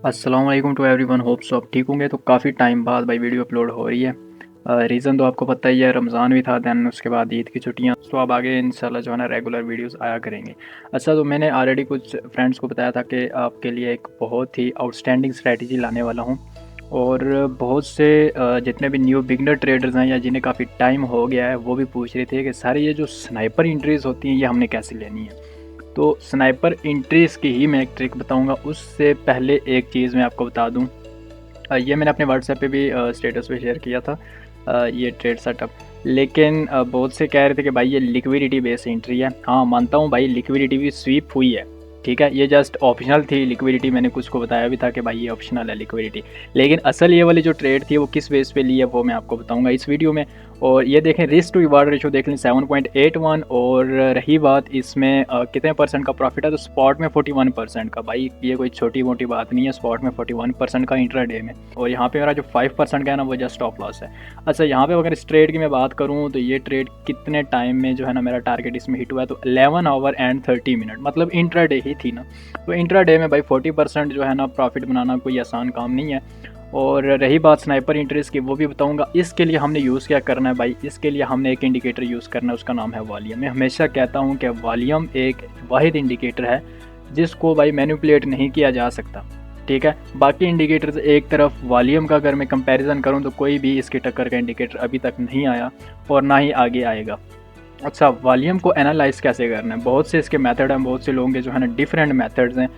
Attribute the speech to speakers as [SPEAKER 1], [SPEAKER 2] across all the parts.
[SPEAKER 1] अस्सलाम वालेकुम to everyone, hope so आप ठीक होंगे। तो काफ़ी टाइम बाद भाई वीडियो अपलोड हो रही है। रीज़न तो आपको पता ही है, रमज़ान भी था, दैन उसके बाद ईद की छुट्टियां, तो अब आगे इंशाल्लाह जो है ना रेगुलर वीडियोस आया करेंगे। अच्छा, तो मैंने ऑलरेडी कुछ फ्रेंड्स को बताया था कि आपके लिए एक बहुत ही आउटस्टैंडिंग स्ट्रेटजी लाने वाला हूँ। और बहुत से जितने भी न्यू बिगनर ट्रेडर्स हैं या जिन्हें काफ़ी टाइम हो गया है, वो भी पूछ रहे थे कि सारे ये जो स्नाइपर एंट्रीज़ होती हैं ये हमने कैसे लेनी है। तो स्नाइपर एंट्रीज़ की ही मैं एक ट्रिक बताऊंगा। उससे पहले एक चीज़ मैं आपको बता दूं, ये मैंने अपने व्हाट्सएप पे भी स्टेटस पे शेयर किया था, ये ट्रेड सेटअप। लेकिन बहुत से कह रहे थे कि भाई ये लिक्विडिटी बेस्ड एंट्री है। हाँ, मानता हूँ भाई, लिक्विडिटी भी स्वीप हुई है, ठीक है, ये जस्ट ऑप्शनल थी लिक्विडिटी। मैंने कुछ को बताया भी था कि भाई ये ऑप्शनल है लिक्विडिटी, लेकिन असल ये वाली जो ट्रेड थी वो किस बेस पे ली है वो मैं आपको बताऊंगा इस वीडियो में। और ये देखें, रिस्क टू रिवार्ड रेशो देख लें 7.81। और रही बात इसमें कितने परसेंट का प्रॉफिट है, तो स्पॉट में 41% का। भाई ये कोई छोटी मोटी बात नहीं है, स्पॉट में 41% का इंट्राडे में। और यहाँ पे मेरा जो 5% का है ना वो जस्ट स्टॉप लॉस है। अच्छा, यहाँ पे अगर इस ट्रेड की मैं बात करूँ तो ये ट्रेड कितने टाइम में जो है ना मेरा टारगेट इसमें हिट हुआ है, तो 11 आवर एंड 30 मिनट, मतलब इंट्राडे ही थी ना। तो इंट्राडे में भाई 40% जो है ना प्रॉफिट बनाना कोई आसान काम नहीं है। और रही बात स्नाइपर इंटरेस्ट की, वो भी बताऊंगा। इसके लिए हमने यूज़ क्या करना है भाई, इसके लिए हमने एक इंडिकेटर यूज़ करना है, उसका नाम है वॉल्यूम। मैं हमेशा कहता हूँ कि वॉल्यूम एक वाहिद इंडिकेटर है जिसको भाई मैनिपुलेट नहीं किया जा सकता, ठीक है। बाकी इंडिकेटर्स एक तरफ, वॉल्यूम का अगर मैं कंपैरिजन करूँ तो कोई भी इसके टक्कर का इंडिकेटर अभी तक नहीं आया और ना ही आगे आएगा। अच्छा, वॉल्यूम को एनालाइज कैसे करना है, बहुत से इसके मेथड हैं, बहुत से लोगों के जो है ना डिफरेंट मेथड्स हैं।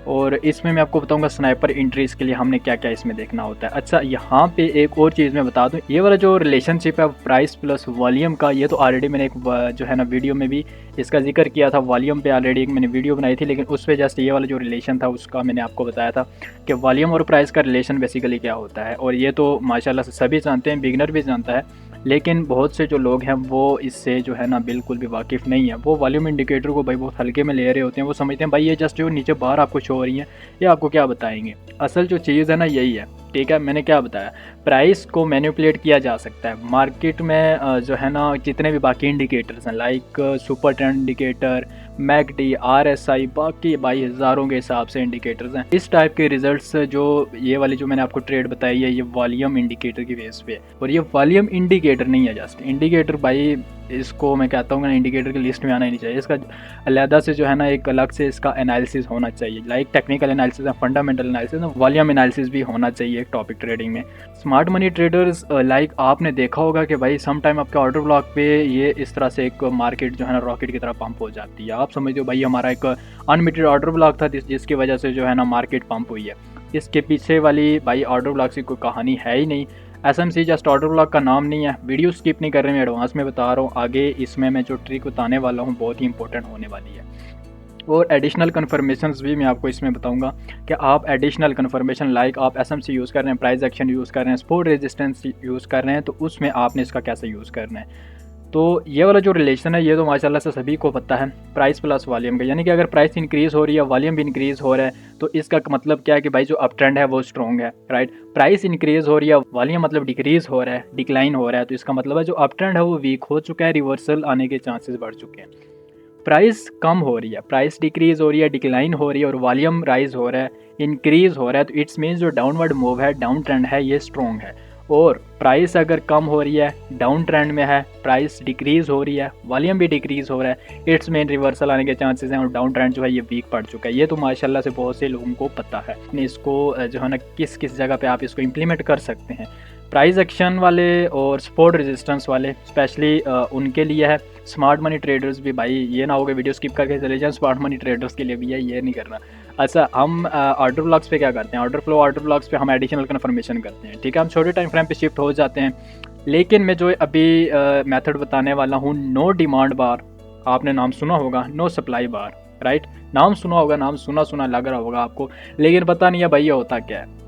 [SPEAKER 1] और इसमें मैं आपको बताऊंगा स्नाइपर एंट्रीज़ के लिए हमने क्या क्या इसमें देखना होता है। अच्छा, यहाँ पे एक और चीज़ मैं बता दूं, ये वाला जो रिलेशनशिप है प्राइस प्लस वॉल्यूम का, ये तो ऑलरेडी मैंने एक जो है ना वीडियो में भी इसका जिक्र किया था। वॉल्यूम पे ऑलरेडी एक मैंने वीडियो बनाई थी, लेकिन उस पर जस्ट ये वाला जो रिलेशन था उसका मैंने आपको बताया था कि वॉल्यूम और प्राइस का रिलेशन बेसिकली क्या होता है। और ये तो माशाल्लाह से सभी जानते हैं, बिगनर भी जानता है, लेकिन बहुत से जो लोग हैं वो इससे जो है ना बिल्कुल भी वाकिफ़ नहीं है। वो वॉल्यूम इंडिकेटर को भाई बहुत हल्के में ले रहे होते हैं। वो समझते हैं भाई ये जस्ट जो नीचे बाहर आपको शो हो रही है ये आपको क्या बताएंगे। असल जो चीज़ है ना यही है, ठीक है। मैंने क्या बताया, प्राइस को मैनिपुलेट किया जा सकता है मार्केट में। जो है ना जितने भी बाकी इंडिकेटर्स हैं, like super trend indicator, McD, RSI, बाकी भाई हज़ारों के हिसाब से इंडिकेटर्स हैं। इस टाइप के रिजल्ट्स जो ये वाली जो मैंने आपको ट्रेड बताई है ये वॉल्यूम इंडिकेटर की बेस पे है। और ये वॉल्यूम इंडिकेटर नहीं है, जस्ट इंडिकेटर। भाई इसको मैं कहता हूँ ना इंडिकेटर की लिस्ट में आना ही नहीं चाहिए। इसका अलहदा से जो है ना एक अलग से इसका एनालिसिस होना चाहिए, लाइक टेक्निकल एनालिसिस है, फंडामेंटल एनालिसिस, वॉल्यूम एनालिसिस भी होना चाहिए एक टॉपिक ट्रेडिंग में। स्मार्ट मनी ट्रेडर्स लाइक आपने देखा होगा कि भाई सम टाइम आपके ऑर्डर ब्लॉक पे ये इस तरह से एक मार्केट जो है ना रॉकेट की तरह पंप हो जाती है। आप समझते हो भाई हमारा एक अनलिमिटेड ऑर्डर ब्लॉक था जिसकी वजह से जो है ना मार्केट पंप हुई है। इसके पीछे वाली भाई ऑर्डर ब्लॉक की कोई कहानी है ही नहीं। एसएमसी जस्ट ऑर्डर ब्लॉक का नाम नहीं है। वीडियो स्किप नहीं कर रहे, मैं एडवांस में बता रहा हूँ। आगे इसमें मैं जो ट्रिक बताने वाला हूँ बहुत ही इंपॉर्टेंट होने वाली है। और एडिशनल कन्फर्मेशंस भी मैं आपको इसमें बताऊंगा कि आप एडिशनल कन्फर्मेशन, लाइक आप एसएमसी यूज़ कर रहे हैं, प्राइस एक्शन यूज़ कर रहे हैं, सपोर्ट रेजिस्टेंस यूज़ कर रहे हैं, तो उसमें आपने इसका कैसे यूज़ करना है। तो ये वाला जो रिलेशन है ये तो माशाल्लाह से सभी को पता है, प्राइस प्लस वॉल्यूम का। यानी कि अगर प्राइस इंक्रीज़ हो रही है, वॉल्यूम भी इंक्रीज़ हो रहा है, तो इसका मतलब क्या है कि भाई जो अप ट्रेंड है वो स्ट्रॉन्ग है, राइट। प्राइस इंक्रीज़ हो रही है, वॉल्यूम मतलब डिक्रीज़ हो रहा है, डिक्लाइन हो रहा है, तो इसका मतलब है जो अप ट्रेंड है वो वीक हो चुका है, रिवर्सल आने के चांसेस बढ़ चुके हैं। प्राइस कम हो रही है, प्राइस डिक्रीज़ हो रही है, डिक्लाइन हो रही है, और वॉल्यूम राइज हो रहा है, इंक्रीज़ हो रहा है, तो इट्स मीन्स जो डाउनवर्ड मूव है, डाउन ट्रेंड है, ये स्ट्रॉन्ग है। और प्राइस अगर कम हो रही है, डाउन ट्रेंड में है, प्राइस डिक्रीज़ हो रही है, वॉल्यूम भी डिक्रीज़ हो रहा है, इट्स मीन रिवर्सल आने के चांसेस हैं, और डाउन ट्रेंड जो है ये वीक पड़ चुका है। ये तो माशाल्लाह से बहुत से लोगों को पता है। इसको जो है ना किस किस जगह पे आप इसको इम्प्लीमेंट कर सकते हैं। प्राइस एक्शन वाले और सपोर्ट रेजिस्टेंस वाले स्पेशली उनके लिए है। स्मार्ट मनी ट्रेडर्स भी, भाई ये ना हो कि वीडियो स्किप करके चले जाएं, स्मार्ट मनी ट्रेडर्स के लिए भी है, ये नहीं करना। अच्छा, हम ऑर्डर ब्लॉक्स पे क्या करते हैं, ऑर्डर ब्लॉक्स पे हम एडिशनल कन्फर्मेशन करते हैं, ठीक है। हम छोटे टाइम फ्रेम पे शिफ्ट हो जाते हैं। लेकिन मैं जो अभी मेथड बताने वाला हूँ, नो डिमांड बार, आपने नाम सुना होगा, नो सप्लाई बार, राइट। नाम सुना होगा, नाम सुना सुना लग रहा होगा आपको, लेकिन पता नहीं है भाई ये होता क्या है।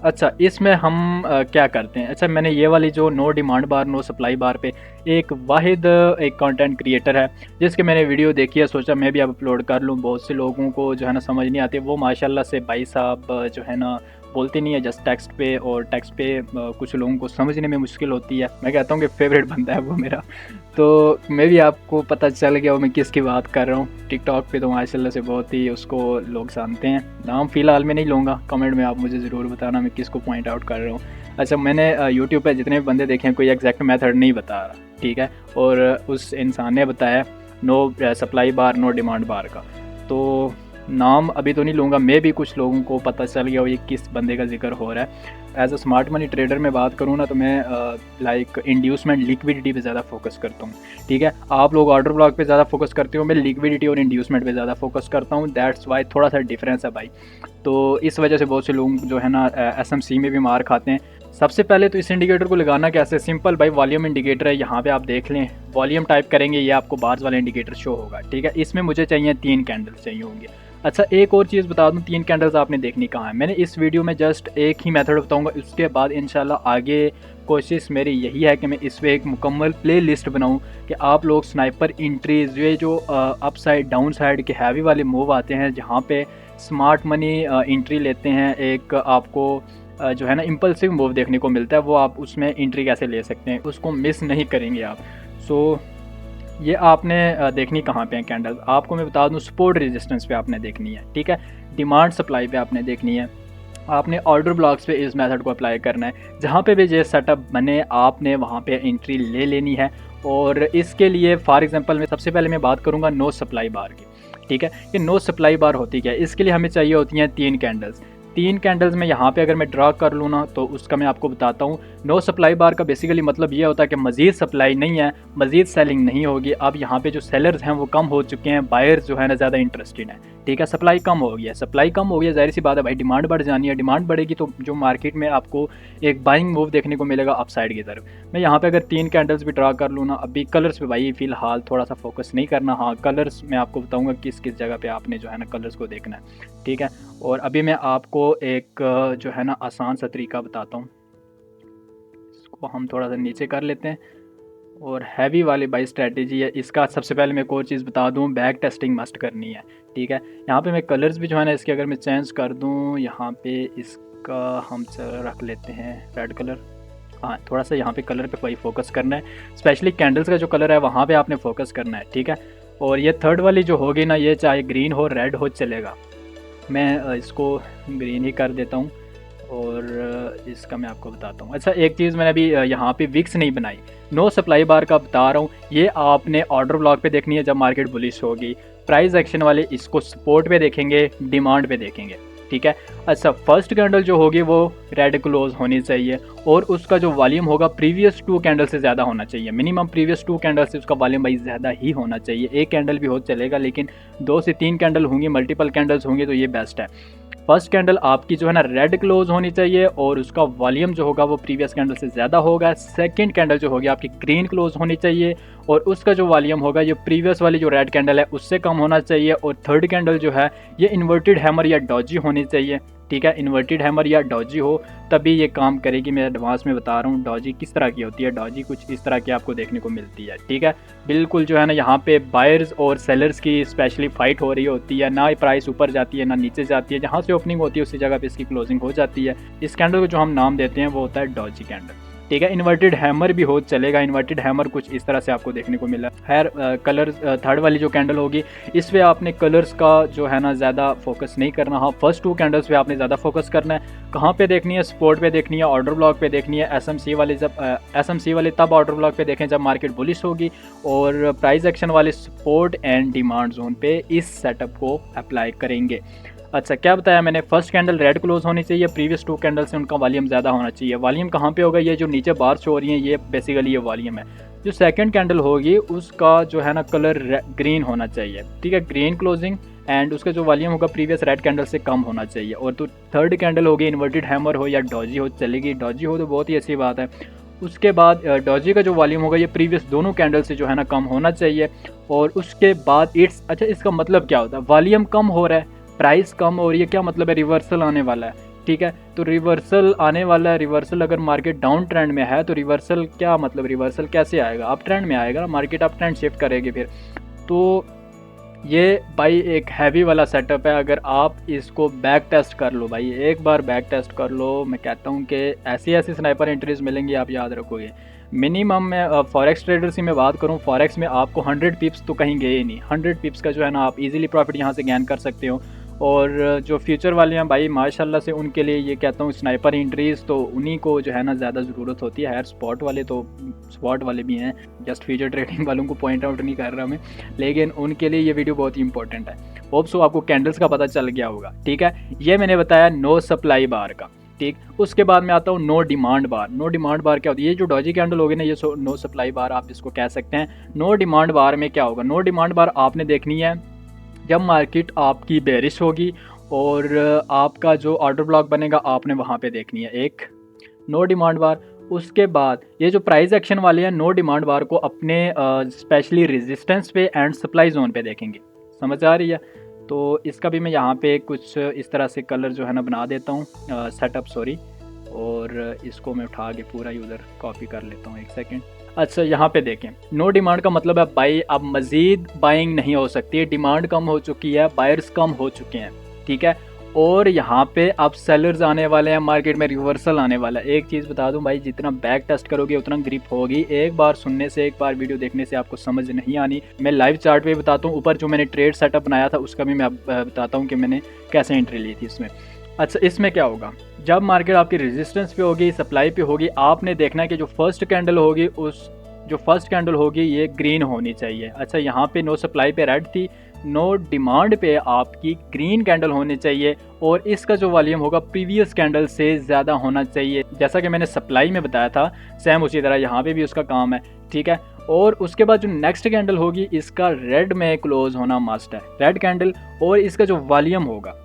[SPEAKER 1] अच्छा, इसमें हम क्या करते हैं। अच्छा, मैंने ये वाली जो नो डिमांड बार नो सप्लाई बार पे एक वाहिद एक कंटेंट क्रिएटर है जिसके मैंने वीडियो देखी है, सोचा मैं भी अब अपलोड कर लूँ। बहुत से लोगों को जो है ना समझ नहीं आती, वो माशाल्लाह से भाई साहब जो है ना बोलते नहीं है जस्ट टेक्स्ट पे, और टेक्स्ट पे कुछ लोगों को समझने में मुश्किल होती है। मैं कहता हूँ कि फेवरेट बंदा है वो मेरा। तो मैं भी आपको पता चल गया हो मैं किसकी बात कर रहा हूँ। टिकटॉक पे तो माशाल्लाह से बहुत ही उसको लोग जानते हैं। नाम फ़िलहाल मैं नहीं लूँगा, कमेंट में आप मुझे ज़रूर बताना मैं किसको पॉइंट आउट कर रहा हूँ। अच्छा, मैंने यूट्यूब पे जितने भी बंदे देखे हैं कोई एग्जैक्ट मेथड नहीं बता रहा, ठीक है? और उस इंसान ने बताया नो सप्लाई बार नो डिमांड बार का। तो नाम अभी तो नहीं लूँगा, मैं भी कुछ लोगों को पता चल गया हो ये किस बंदे का ज़िक्र हो रहा है। As a smart money trader में बात करूँ ना तो मैं लाइक इंड्यूसमेंट लिक्विडिटी पे ज़्यादा फोकस करता हूँ, ठीक है? आप लोग ऑर्डर ब्लॉक पे ज़्यादा फोकस करते हो, मैं लिक्विडिटी और इंड्यूसमेंट पे ज़्यादा फोकस करता हूँ। दैट्स वाई थोड़ा सा डिफरेंस है भाई। तो इस वजह से बहुत से लोग जो है ना एसएमसी में भी मार खाते हैं। सबसे पहले तो इस इंडिकेटर को लगाना कैसे, सिंपल भाई, वॉल्यूम इंडिकेटर है, यहाँ पे आप देख लें, वॉल्यूम टाइप करेंगे ये आपको बार्स वाला इंडिकेटर शो होगा, ठीक है? इसमें मुझे चाहिए 3 कैंडल्स चाहिए होंगे। अच्छा, एक और चीज़ बता दूं, 3 कैंडल्स आपने देखनी कहाँ है। मैंने इस वीडियो में जस्ट एक ही मेथड बताऊंगा, उसके बाद इंशाल्लाह आगे कोशिश मेरी यही है कि मैं इस पर एक मुकम्मल प्ले लिस्ट बनाऊँ कि आप लोग स्नाइपर इंट्रीज, ये जो अप साइड डाउन साइड के हैवी वाले मूव आते हैं जहाँ पे स्मार्ट मनी इंट्री लेते हैं, एक आपको जो है ना इम्पल्सिव मूव देखने को मिलता है, वो आप उसमें एंट्री कैसे ले सकते हैं, उसको मिस नहीं करेंगे आप। सो ये आपने देखनी कहाँ पे है कैंडल, आपको मैं बता दूं सपोर्ट रेजिस्टेंस पे आपने देखनी है, ठीक है? डिमांड सप्लाई पे आपने देखनी है। आपने ऑर्डर ब्लॉक्स पे इस मेथड को अप्लाई करना है, जहाँ पे भी ये सेटअप बने आपने वहाँ पे एंट्री ले लेनी है। और इसके लिए फॉर एग्जांपल मैं सबसे पहले मैं बात करूँगा नो सप्लाई बार की, ठीक है? कि नो सप्लाई बार होती क्या है, इसके लिए हमें चाहिए होती हैं 3 कैंडल्स। 3 कैंडल्स में यहाँ पे अगर मैं ड्रा कर लूँ ना तो उसका मैं आपको बताता हूँ। नो सप्लाई बार का बेसिकली मतलब ये होता है कि मज़ीद सप्लाई नहीं है, मज़ीद सेलिंग नहीं होगी। अब यहाँ पे जो सेलर्स हैं वो कम हो चुके हैं, बायर्स जो है ना ज़्यादा इंटरेस्टेड हैं, ठीक है? सप्लाई कम हो गई है, सप्लाई कम हो गई है, ज़ाहिर सी बात है भाई डिमांड बढ़ जानी है। डिमांड बढ़ेगी तो जो मार्केट में आपको एक बाइंग मूव देखने को मिलेगा अपसाइड की तरफ। मैं यहाँ पे अगर 3 कैंडल्स भी ड्रा कर लूँ ना, अभी कलर्स पे भाई फ़िलहाल थोड़ा सा फोकस नहीं करना। हाँ, कलर्स मैं आपको बताऊँगा किस किस जगह पे आपने जो है ना कलर्स को देखना है, ठीक है? और अभी मैं आपको एक जो है ना आसान सा तरीका बताता हूँ। इसको हम थोड़ा सा नीचे कर लेते हैं। और हैवी वाली बाई स्ट्रैटेजी है इसका। सबसे पहले मैं एक और चीज़ बता दूं, बैक टेस्टिंग मस्ट करनी है, ठीक है? यहाँ पे मैं कलर्स भी जो है ना इसके अगर मैं चेंज कर दूं, यहाँ पे इसका हम रख लेते हैं रेड कलर। हाँ, थोड़ा सा यहाँ पे कलर पे कोई फोकस करना है, स्पेशली कैंडल्स का जो कलर है वहाँ पे आपने फोकस करना है, ठीक है? और ये थर्ड वाली जो होगी ना, ये चाहे ग्रीन हो रेड हो चलेगा। मैं इसको ग्रीन ही कर देता हूँ और इसका मैं आपको बताता हूँ। अच्छा, एक चीज़ मैंने अभी यहाँ पे विक्स नहीं बनाई, नो सप्लाई बार का बता रहा हूँ। ये आपने ऑर्डर ब्लॉक पे देखनी है जब मार्केट बुलिश होगी। प्राइस एक्शन वाले इसको सपोर्ट पे देखेंगे, डिमांड पे देखेंगे, ठीक है? अच्छा, फर्स्ट कैंडल जो होगी वो रेड क्लोज होनी चाहिए और उसका जो वॉल्यूम होगा प्रीवियस 2 कैंडल से ज़्यादा होना चाहिए। मिनिमम प्रीवियस 2 कैंडल से उसका वॉल्यूम भाई ज़्यादा ही होना चाहिए। एक कैंडल भी हो चलेगा, लेकिन 2 से 3 कैंडल होंगी, मल्टीपल कैंडल्स होंगी तो ये बेस्ट है। फर्स्ट कैंडल आपकी जो है ना रेड क्लोज होनी चाहिए और उसका वॉल्यूम जो होगा वो प्रीवियस कैंडल से ज़्यादा होगा। सेकंड कैंडल जो होगी आपकी ग्रीन क्लोज होनी चाहिए और उसका जो वॉल्यूम होगा ये प्रीवियस वाली जो रेड कैंडल है उससे कम होना चाहिए। और थर्ड कैंडल जो है ये इन्वर्टेड हैमर या डॉजी होनी चाहिए, ठीक है? इन्वर्टेड हैमर या डॉजी हो तभी ये काम करेगी। मैं एडवांस में बता रहा हूँ डॉजी किस तरह की होती है। डॉजी कुछ इस तरह की आपको देखने को मिलती है, ठीक है? बिल्कुल जो है ना यहाँ पे बायर्स और सेलर्स की स्पेशली फाइट हो रही होती है, ना प्राइस ऊपर जाती है ना नीचे जाती है, जहाँ से ओपनिंग होती है उसी जगह पे इसकी क्लोजिंग हो जाती है। इस कैंडल को जो हम नाम देते हैं वो होता है डॉजी कैंडल, ठीक है? इन्वर्टेड हैमर भी हो चलेगा, इन्वर्टेड हैमर कुछ इस तरह से आपको देखने को मिला। खैर, कलर थर्ड वाली जो कैंडल होगी इस पर आपने कलर्स का जो है ना ज़्यादा फोकस नहीं करना। हाँ, फर्स्ट 2 कैंडल्स पे आपने ज़्यादा फोकस करना है। कहाँ पे देखनी है? सपोर्ट पे देखनी है, ऑर्डर ब्लॉक पे देखनी है। एसएमसी वाले तब ऑर्डर ब्लॉक पे देखें जब मार्केट बुलिश होगी, और प्राइस एक्शन वाले सपोर्ट एंड डिमांड जोन पे इस सेटअप को अप्लाई करेंगे। अच्छा, क्या बताया मैंने? फर्स्ट कैंडल रेड क्लोज होनी चाहिए, प्रीवियस 2 कैंडल से उनका वॉल्यूम ज़्यादा होना चाहिए। वॉल्यूम कहाँ पे होगा? ये जो नीचे बार शो हो रही हैं ये बेसिकली ये वॉल्यूम है। जो सेकंड कैंडल होगी उसका जो है ना कलर ग्रीन होना चाहिए, ठीक है? ग्रीन क्लोजिंग एंड उसका जो वॉल्यूम होगा प्रीवियस रेड कैंडल से कम होना चाहिए। और तो थर्ड कैंडल होगी इन्वर्टेड हैमर हो या डॉजी हो चलेगी। डॉजी हो तो बहुत ही अच्छी बात है। उसके बाद डॉजी का जो वॉल्यूम होगा ये प्रीवियस दोनों कैंडल से जो है ना कम होना चाहिए। और उसके बाद अच्छा, इसका मतलब क्या होता है? वॉल्यूम कम हो रहा है, प्राइस कम हो रही है, क्या मतलब है? रिवर्सल आने वाला है, ठीक है? तो रिवर्सल आने वाला है। रिवर्सल अगर मार्केट डाउन ट्रेंड में है तो रिवर्सल क्या मतलब? रिवर्सल कैसे आएगा? अप ट्रेंड में आएगा, मार्केट अप ट्रेंड शिफ्ट करेगी फिर। तो ये भाई एक हैवी वाला सेटअप है। अगर आप इसको बैक टेस्ट कर लो भाई, एक बार बैक टेस्ट कर लो, मैं कहता हूँ कि ऐसी ऐसी स्नाइपर एंट्रीज मिलेंगी, आप याद रखोगे। मिनिमम मैं फॉरेक्स ट्रेडर से मैं बात करूँ, फॉरेक्स में आपको 100 पिप्स तो कहीं गए ही नहीं। 100 पिप्स का जो है ना आप इजीली प्रॉफिट यहाँ से गेन कर सकते हो। और जो फ्यूचर वाले हैं भाई माशाल्लाह से, उनके लिए ये कहता हूँ स्नाइपर एंट्रीज तो उन्हीं को जो है ना ज़्यादा ज़रूरत होती है। स्पॉट वाले तो स्पॉट वाले भी हैं, जस्ट फ्यूचर ट्रेडिंग वालों को पॉइंट आउट नहीं कर रहा मैं, लेकिन उनके लिए ये वीडियो बहुत ही इंपॉर्टेंट है। होप सो आपको कैंडल्स का पता चल गया होगा, ठीक है। ये मैंने बताया नो सप्लाई बार का, ठीक। उसके बाद मैं आता हूँ नो डिमांड बार। नो डिमांड बार क्या होती है? ये जो डॉजी कैंडल होगी ना, ये नो सप्लाई बार आप इसको कह सकते हैं। नो डिमांड बार में क्या होगा? नो डिमांड बार आपने देखनी है जब मार्केट आपकी बेरिश होगी और आपका जो ऑर्डर ब्लॉक बनेगा आपने वहाँ पे देखनी है, एक नो डिमांड बार। उसके बाद ये जो प्राइस एक्शन वाले हैं, नो डिमांड बार को अपने स्पेशली रेजिस्टेंस पे एंड सप्लाई जोन पे देखेंगे। समझ आ रही है? तो इसका भी मैं यहाँ पे कुछ इस तरह से कलर जो है ना बना देता हूँ, सेटअप सॉरी, और इसको मैं उठा के पूरा ही उधर कॉपी कर लेता हूँ, एक सेकेंड। अच्छा, यहाँ पे देखें, नो डिमांड का मतलब है बाई अब मज़ीद बाइंग नहीं हो सकती है, डिमांड कम हो चुकी है, बायर्स कम हो चुके हैं, ठीक है। और यहाँ पे अब सेलर्स आने वाले हैं, मार्केट में रिवर्सल आने वाला है। एक चीज़ बता दूं भाई, जितना बैक टेस्ट करोगे उतना ग्रिप होगी। एक बार सुनने से, एक बार वीडियो देखने से आपको समझ नहीं आनी। मैं लाइव चार्ट पे बताता हूँ, ऊपर जो मैंने ट्रेड सेटअप बनाया था उसका भी मैं बताता हूँ कि मैंने कैसे एंट्री ली थी इसमें। अच्छा, इसमें क्या होगा? जब मार्केट आपकी रेजिस्टेंस पे होगी, सप्लाई पे होगी, आपने देखना है कि जो फर्स्ट कैंडल होगी, उस जो फर्स्ट कैंडल होगी ये ग्रीन होनी चाहिए। अच्छा, यहाँ पे नो सप्लाई पे रेड थी, नो डिमांड पे आपकी ग्रीन कैंडल होनी चाहिए, और इसका जो वॉल्यूम होगा प्रीवियस कैंडल से ज़्यादा होना चाहिए। जैसा कि मैंने सप्लाई में बताया था, सेम उसी तरह यहाँ पे भी उसका काम है, ठीक है। और उसके बाद जो नेक्स्ट कैंडल होगी, इसका रेड में क्लोज होना मस्ट है, रेड कैंडल। और इसका जो वॉल्यूम होगा,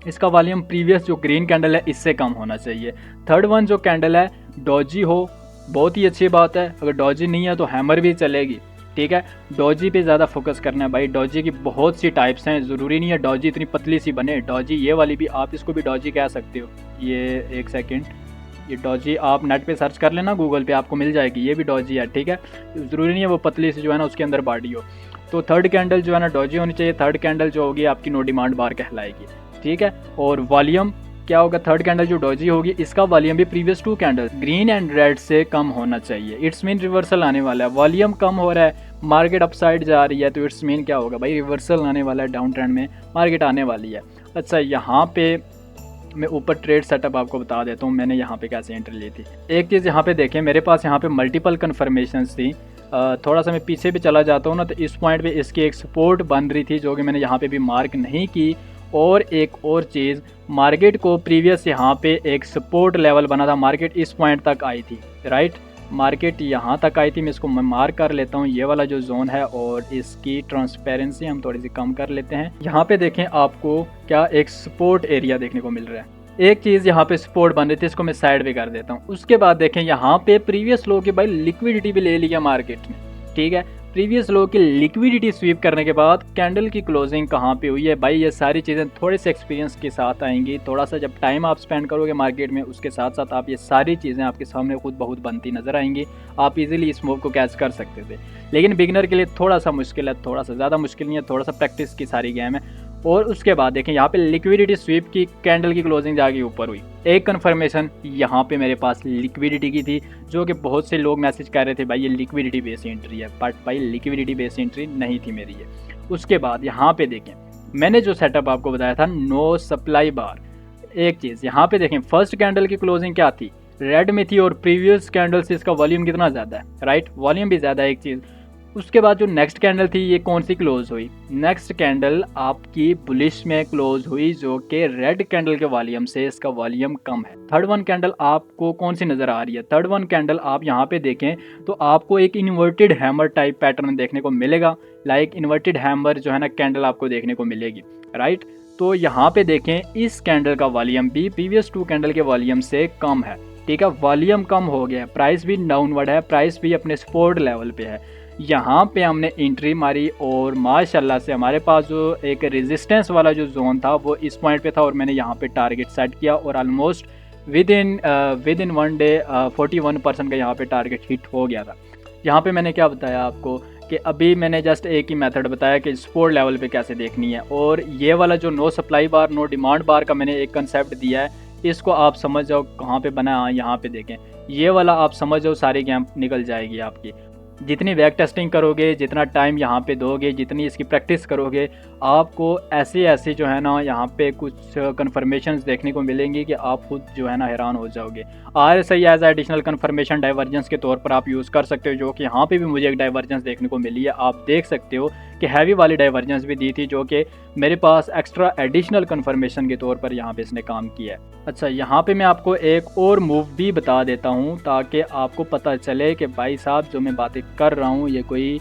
[SPEAKER 1] इसका वॉल्यूम प्रीवियस जो ग्रीन कैंडल है इससे कम होना चाहिए। थर्ड वन जो कैंडल है, डॉजी हो, बहुत ही अच्छी बात है। अगर डॉजी नहीं है तो हैमर भी चलेगी, ठीक है। डॉजी पे ज़्यादा फोकस करना है भाई। डॉजी की बहुत सी टाइप्स हैं, ज़रूरी नहीं है डॉजी इतनी पतली सी बने। डॉजी ये वाली भी, आप इसको भी डॉजी कह सकते हो। ये एक सेकंड, ये डॉजी आप नेट पे सर्च कर लेना, गूगल पे आपको मिल जाएगी, ये भी डॉजी है, ठीक है। ज़रूरी नहीं है वो पतली सी जो है ना उसके अंदर बॉडी हो। तो थर्ड कैंडल जो है ना डॉजी होनी चाहिए। थर्ड कैंडल जो होगी आपकी नो डिमांड बार कहलाएगी, ठीक है। और वॉल्यूम क्या होगा? थर्ड कैंडल जो डॉजी होगी, इसका वॉल्यूम भी previous two candle green and red से कम होना चाहिए। इट्स मीन रिवर्सल आने वाला है। वॉल्यूम कम हो रहा है, मार्केट अपसाइड जा रही है, तो इट्स मीन क्या होगा भाई? रिवर्सल आने वाला है, डाउन ट्रेंड में मार्केट आने वाली है। अच्छा, यहाँ पे मैं ऊपर ट्रेड सेटअप आपको बता देता हूँ, मैंने यहाँ पे कैसे एंट्री ली थी। एक चीज़ यहाँ पे देखें, मेरे पास यहाँ पे मल्टीपल कन्फर्मेशंस थी। थोड़ा सा मैं पीछे भी चला जाता हूँ ना, तो इस पॉइंट पे इसकी एक सपोर्ट बन रही थी, जो कि मैंने यहाँ पे भी मार्क नहीं की। और एक और चीज़, मार्केट को प्रीवियस यहाँ पे एक सपोर्ट लेवल बना था, मार्केट इस पॉइंट तक आई थी, राइट। मार्केट यहाँ तक आई थी, मैं इसको मार्क कर लेता हूँ, ये वाला जो जोन है, और इसकी ट्रांसपेरेंसी हम थोड़ी सी कम कर लेते हैं। यहाँ पे देखें, आपको क्या एक सपोर्ट एरिया देखने को मिल रहा है। एक चीज़ यहाँ पे सपोर्ट बन रही थी, इसको मैं साइड पे कर देता हूँ। उसके बाद देखें, यहाँ पे प्रीवियस लो की भाई लिक्विडिटी भी ले लिया मार्केट ने, ठीक है। प्रीवियस लो की लिक्विडिटी स्वीप करने के बाद कैंडल की क्लोजिंग कहाँ पे हुई है भाई? ये सारी चीज़ें थोड़े से एक्सपीरियंस के साथ आएंगी। थोड़ा सा जब टाइम आप स्पेंड करोगे मार्केट में, उसके साथ साथ आप ये सारी चीज़ें आपके सामने खुद बहुत बनती नज़र आएंगी। आप इजीली इस मूव को कैच कर सकते थे, लेकिन बिगिनर के लिए थोड़ा सा मुश्किल है, थोड़ा सा ज़्यादा मुश्किल नहीं है, थोड़ा सा प्रैक्टिस की सारी गेम है। और उसके बाद देखें, यहाँ पे लिक्विडिटी स्वीप की कैंडल की क्लोजिंग जाके ऊपर हुई। एक कन्फर्मेशन यहाँ पे मेरे पास लिक्विडिटी की थी, जो कि बहुत से लोग मैसेज कर रहे थे भाई ये लिक्विडिटी बेस्ड एंट्री है, बट भाई लिक्विडिटी बेस्ड एंट्री नहीं थी मेरी ये। उसके बाद यहाँ पे देखें, मैंने जो सेटअप आपको बताया था, नो सप्लाई बार। एक चीज़ यहाँ पे देखें, फर्स्ट कैंडल की क्लोजिंग क्या थी? रेड में थी, और प्रीवियस कैंडल से इसका वॉल्यूम कितना ज़्यादा है, राइट, वॉल्यूम भी ज़्यादा है, एक चीज़। उसके बाद जो नेक्स्ट कैंडल थी, ये कौन सी क्लोज हुई? नेक्स्ट कैंडल आपकी बुलिश में क्लोज हुई, जो कि रेड कैंडल के वॉल्यूम से इसका वॉल्यूम कम है। थर्ड वन कैंडल आपको कौन सी नज़र आ रही है? थर्ड वन कैंडल आप यहाँ पे देखें तो आपको एक इन्वर्टेड हैमर टाइप पैटर्न देखने को मिलेगा। लाइक इन्वर्टेड हैमर जो है ना कैंडल आपको देखने को मिलेगी, राइट। तो यहाँ पे देखें, इस कैंडल का वॉल्यूम भी प्रीवियस टू कैंडल के वॉल्यूम से कम है, ठीक है। वॉल्यूम कम हो गया, प्राइस भी डाउनवर्ड है, प्राइस भी अपने सपोर्ट लेवल पे है। यहाँ पे हमने एंट्री मारी, और माशाल्लाह से हमारे पास जो एक रेजिस्टेंस वाला जो जोन था वो इस पॉइंट पे था, और मैंने यहाँ पे टारगेट सेट किया, और ऑलमोस्ट विद इन 1 डे 41% का यहाँ पे टारगेट हिट हो गया था। यहाँ पे मैंने क्या बताया आपको कि अभी मैंने जस्ट एक ही मेथड बताया कि सपोर्ट लेवल पे कैसे देखनी है, और ये वाला जो नो सप्लाई बार नो डिमांड बार का मैंने एक कंसेप्ट दिया है, इसको आप समझ जाओ कहाँ पे बना है। यहाँ पे देखें, ये वाला आप समझ जाओ, सारी गेम निकल जाएगी आपकी। जितनी बैक टेस्टिंग करोगे, जितना टाइम यहाँ पे दोगे, जितनी इसकी प्रैक्टिस करोगे, आपको ऐसे ऐसे जो है ना यहाँ पे कुछ कन्फर्मेशंस देखने को मिलेंगी कि आप खुद जो है ना हैरान हो जाओगे। RSI as additional confirmation divergence के तौर पर आप यूज़ कर सकते हो, जो कि यहाँ पे भी मुझे एक डाइवर्जेंस देखने को मिली है। आप देख सकते हो कि हैवी वाली डाइवर्जेंस भी दी थी, जो कि मेरे पास एक्स्ट्रा एडिशनल कन्फर्मेशन के तौर पर यहाँ पे इसने काम किया है। अच्छा, यहाँ पे मैं आपको एक और मूव भी बता देता हूँ ताकि आपको पता चले कि भाई साहब जो मैं बातें कर रहा हूँ ये कोई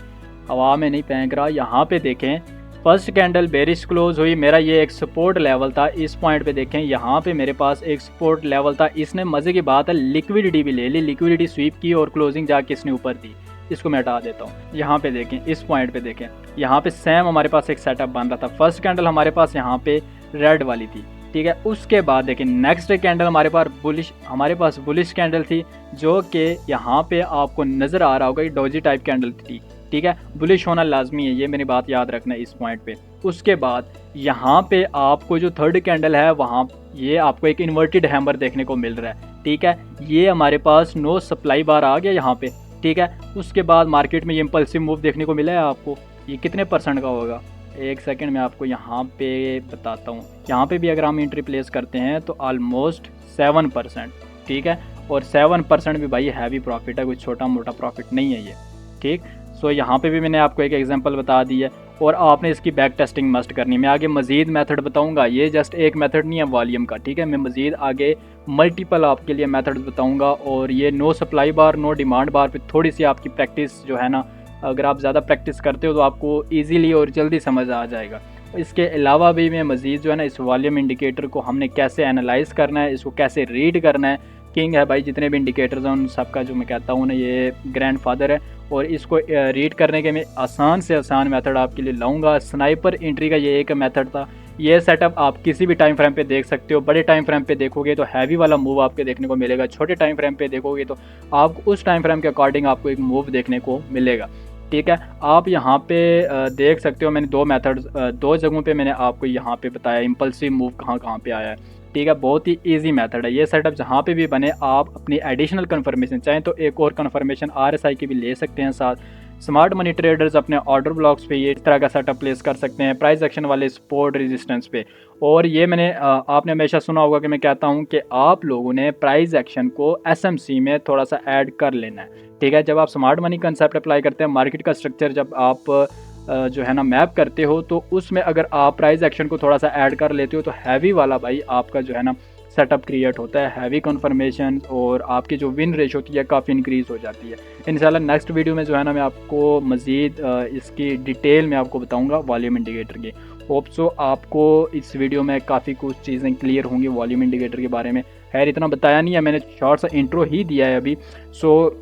[SPEAKER 1] हवा में नहीं फेंक रहा। यहाँ पे देखें, फर्स्ट कैंडल बेरिश क्लोज हुई, मेरा ये एक सपोर्ट लेवल था। इस पॉइंट पे देखें, यहाँ पे मेरे पास एक सपोर्ट लेवल था। इसने मज़े की बात है लिक्विडिटी भी ले ली, लिक्विडिटी स्वीप की और क्लोजिंग जाके इसने ऊपर दी। इसको मैं हटा देता हूँ। यहाँ पे देखें, इस पॉइंट पे देखें, यहाँ पे सेम हमारे पास एक सेटअप बन रहा था। फर्स्ट कैंडल हमारे पास यहाँ पे रेड वाली थी, ठीक है। उसके बाद देखें नेक्स्ट कैंडल हमारे पास बुलिश कैंडल थी, जो कि यहाँ पे आपको नज़र आ रहा होगा, ये डोजी टाइप कैंडल थी, ठीक है। बुलिश होना लाजमी है, ये मेरी बात याद रखना है इस पॉइंट पे। उसके बाद यहाँ पे आपको जो थर्ड कैंडल है, वहाँ ये आपको एक इन्वर्टेड हैमर देखने को मिल रहा है, ठीक है। ये हमारे पास नो सप्लाई बार आ गया यहाँ पे, ठीक है। उसके बाद मार्केट में ये इम्पल्सिव मूव देखने को मिला है आपको। ये कितने परसेंट का होगा, एक सेकंड में आपको यहाँ पे बताता हूँ। यहाँ पे भी अगर हम एंट्री प्लेस करते हैं तो ऑलमोस्ट 7%, ठीक है। और 7% भी भाई हैवी प्रॉफिट है, कोई छोटा मोटा प्रॉफिट नहीं है ये, ठीक। सो यहाँ पे भी मैंने आपको एक एग्जांपल बता दी है, और आपने इसकी बैक टेस्टिंग मस्ट करनी है। मैं आगे मज़ीद मेथड बताऊँगा, ये जस्ट एक मेथड नहीं है वॉल्यूम का, ठीक है। मैं मज़ीद आगे मल्टीपल आपके लिए मेथड बताऊँगा, और ये नो सप्लाई बार नो डिमांड बार पे थोड़ी सी आपकी प्रैक्टिस जो है ना, अगर आप ज़्यादा प्रैक्टिस करते हो तो आपको इजीली और जल्दी समझ आ जाएगा। इसके अलावा भी मैं मज़ीद जो है ना, इस वॉल्यूम इंडिकेटर को हमने कैसे एनालाइज़ करना है, इसको कैसे रीड करना है। किंग है भाई, जितने भी इंडिकेटर्स हैं उन सबका जो मैं कहता हूँ ना, ये ग्रैंडफादर है। और इसको रीड करने के मैं आसान से आसान मेथड आपके लिए लाऊंगा। स्नाइपर एंट्री का ये एक मेथड था। ये सेटअप आप किसी भी टाइम फ्रेम पे देख सकते हो। बड़े टाइम फ्रेम पे देखोगे तो हैवी वाला मूव आपके देखने को मिलेगा, छोटे टाइम फ्रेम पे देखोगे तो आपको उस टाइम फ्रेम के अकॉर्डिंग आपको एक मूव देखने को मिलेगा, ठीक है। आप यहाँ पे देख सकते हो, मैंने दो जगहों पे मैंने आपको यहाँ पे बताया इम्पल्सिव मूव कहाँ पे आया है, ठीक है। बहुत ही इजी मेथड है ये सेटअप। जहाँ पे भी बने आप अपनी एडिशनल कन्फर्मेशन चाहें तो एक और कन्फर्मेशन RSI की भी ले सकते हैं साथ। स्मार्ट मनी ट्रेडर्स अपने ऑर्डर ब्लॉक्स पे ये इस तरह का सेटअप प्लेस कर सकते हैं, प्राइस एक्शन वाले सपोर्ट रेजिस्टेंस पे। और ये मैंने आपने हमेशा सुना होगा कि मैं कहता हूँ कि आप लोगों ने प्राइस एक्शन को SMC में थोड़ा सा ऐड कर लेना है, ठीक है। जब आप स्मार्ट मनी कंसेप्ट अप्लाई करते हैं, मार्केट का स्ट्रक्चर जब आप जो है ना मैप करते हो, तो उसमें अगर आप प्राइस एक्शन को थोड़ा सा ऐड कर लेते हो तो हैवी वाला भाई आपका जो है ना सेटअप क्रिएट होता है, हैवी कन्फर्मेशन, और आपकी जो विन रेशो होती है काफ़ी इंक्रीज़ हो जाती है। इंशाल्लाह नेक्स्ट वीडियो में जो है ना मैं आपको मज़ीद इसकी डिटेल में आपको बताऊंगा वॉल्यूम इंडिकेटर की। होप सो आपको इस वीडियो में काफ़ी कुछ चीज़ें क्लियर होंगी वॉल्यूम इंडिकेटर के बारे में। खैर इतना बताया नहीं है मैंने, शॉर्ट सा इंट्रो ही दिया है अभी। सो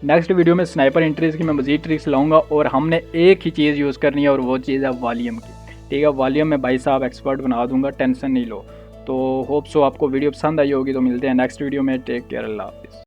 [SPEAKER 1] नेक्स्ट वीडियो में स्नाइपर एंट्रीज़ की मैं मज़ीद ट्रिक्स लाऊंगा, और हमने एक ही चीज़ यूज़ करनी है और वो चीज़ है वॉल्यूम की, ठीक है। वॉल्यूम में भाई साहब एक्सपर्ट बना दूंगा, टेंशन नहीं लो। तो होप सो आपको वीडियो पसंद आई होगी। तो मिलते हैं नेक्स्ट वीडियो में। टेक केयर, अल्लाह हाफिज़।